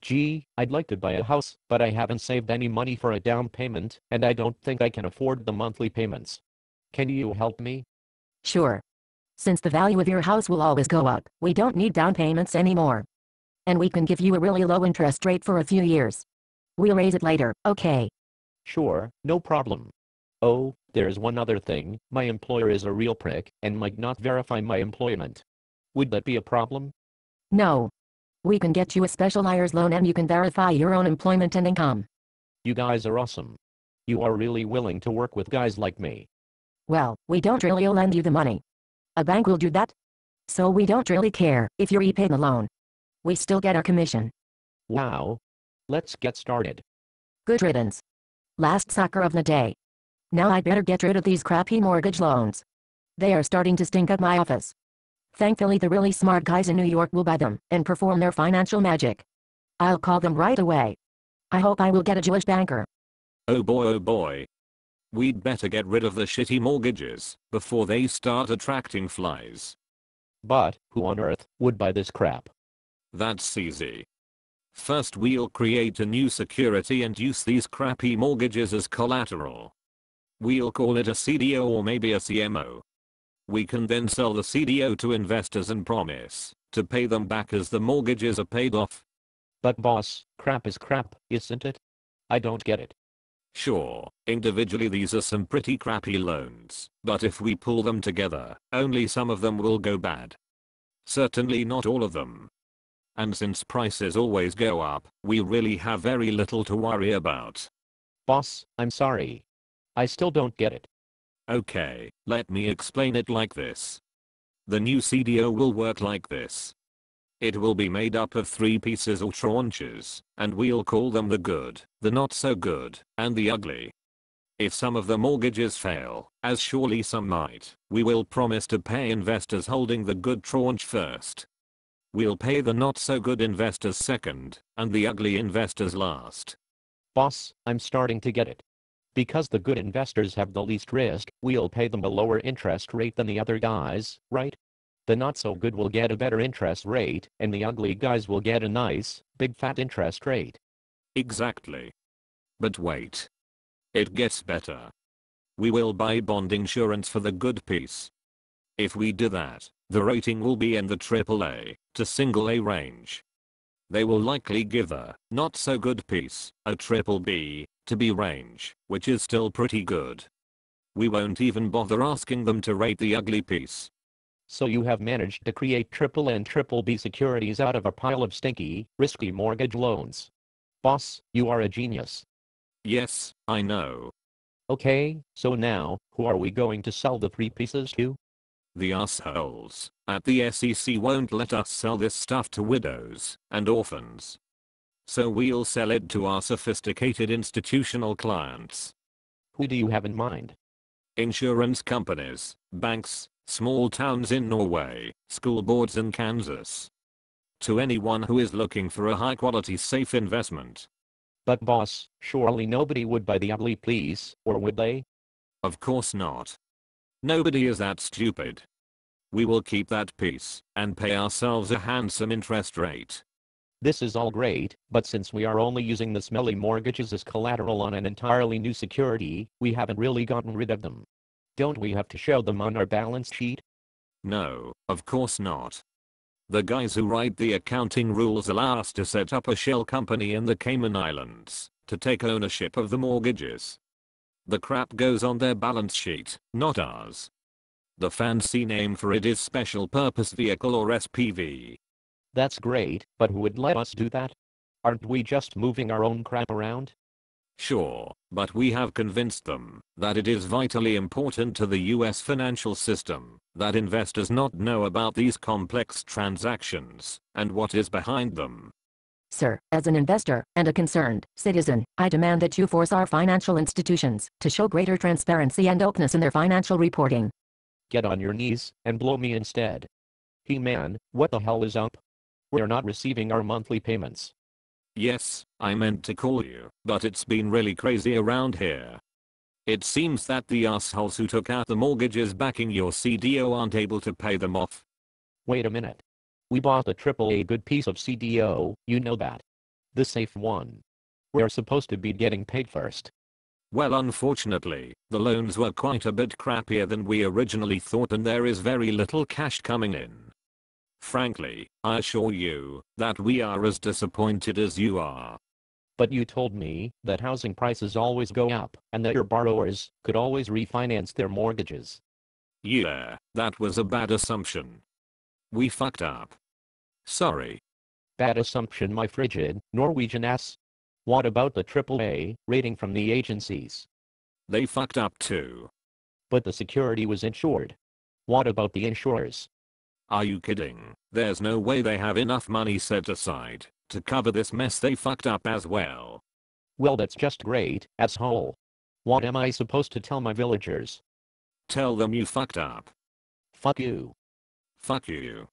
Gee, I'd like to buy a house, but I haven't saved any money for a down payment, and I don't think I can afford the monthly payments. Can you help me? Sure. Since the value of your house will always go up, we don't need down payments anymore. And we can give you a really low interest rate for a few years. We'll raise it later, okay? Sure, no problem. Oh, there's one other thing, my employer is a real prick and might not verify my employment. Would that be a problem? No. We can get you a special hires loan and you can verify your own employment and income. You guys are awesome. You are really willing to work with guys like me. Well, we don't really lend you the money. A bank will do that. So we don't really care if you repay the loan. We still get our commission. Wow. Let's get started. Good riddance. Last sucker of the day. Now I'd better get rid of these crappy mortgage loans. They are starting to stink up my office. Thankfully the really smart guys in New York will buy them and perform their financial magic. I'll call them right away. I hope I will get a Jewish banker. Oh boy, oh boy. We'd better get rid of the shitty mortgages before they start attracting flies. But, who on earth would buy this crap? That's easy. First we'll create a new security and use these crappy mortgages as collateral. We'll call it a CDO or maybe a CMO. We can then sell the CDO to investors and promise to pay them back as the mortgages are paid off. But boss, crap is crap, isn't it? I don't get it. Sure, individually these are some pretty crappy loans, but if we pull them together, only some of them will go bad. Certainly not all of them. And since prices always go up, we really have very little to worry about. Boss, I'm sorry. I still don't get it. Okay, let me explain it like this. The new CDO will work like this. It will be made up of 3 pieces or tranches, and we'll call them the good, the not so good, and the ugly. If some of the mortgages fail, as surely some might, we will promise to pay investors holding the good tranche first. We'll pay the not so good investors second, and the ugly investors last. Boss, I'm starting to get it. Because the good investors have the least risk, we'll pay them a lower interest rate than the other guys, right? The not so good will get a better interest rate, and the ugly guys will get a nice, big fat interest rate. Exactly. But wait. It gets better. We will buy bond insurance for the good piece. If we do that, the rating will be in the AAA to single A range. They will likely give the not so good piece a triple B to B range, which is still pretty good. We won't even bother asking them to rate the ugly piece. So you have managed to create triple and triple B securities out of a pile of stinky, risky mortgage loans. Boss, you are a genius. Yes, I know. Okay, so now, who are we going to sell the 3 pieces to? The assholes at the SEC won't let us sell this stuff to widows and orphans. So we'll sell it to our sophisticated institutional clients. Who do you have in mind? Insurance companies, banks, small towns in Norway, school boards in Kansas. To anyone who is looking for a high-quality safe investment. But boss, surely nobody would buy the ugly piece, or would they? Of course not. Nobody is that stupid. We will keep that piece and pay ourselves a handsome interest rate. This is all great, but since we are only using the smelly mortgages as collateral on an entirely new security, we haven't really gotten rid of them. Don't we have to show them on our balance sheet? No, of course not. The guys who write the accounting rules allow us to set up a shell company in the Cayman Islands to take ownership of the mortgages. The crap goes on their balance sheet, not ours. The fancy name for it is Special Purpose Vehicle or SPV. That's great, but who would let us do that? Aren't we just moving our own crap around? Sure, but we have convinced them that it is vitally important to the US financial system that investors not know about these complex transactions and what is behind them. Sir, as an investor and a concerned citizen, I demand that you force our financial institutions to show greater transparency and openness in their financial reporting. Get on your knees and blow me instead. Hey man, what the hell is up? We're not receiving our monthly payments. Yes, I meant to call you, but it's been really crazy around here. It seems that the assholes who took out the mortgages backing your CDO aren't able to pay them off. Wait a minute. We bought a AAA good piece of CDO, you know that. The safe one. We're supposed to be getting paid first. Well, unfortunately, the loans were quite a bit crappier than we originally thought and there is very little cash coming in. Frankly, I assure you that we are as disappointed as you are. But you told me that housing prices always go up and that your borrowers could always refinance their mortgages. Yeah, that was a bad assumption. We fucked up. Sorry. Bad assumption, my frigid Norwegian ass. What about the AAA rating from the agencies? They fucked up too. But the security was insured. What about the insurers? Are you kidding? There's no way they have enough money set aside to cover this mess they fucked up as well. Well, that's just great, asshole. What am I supposed to tell my villagers? Tell them you fucked up. Fuck you. Fuck you.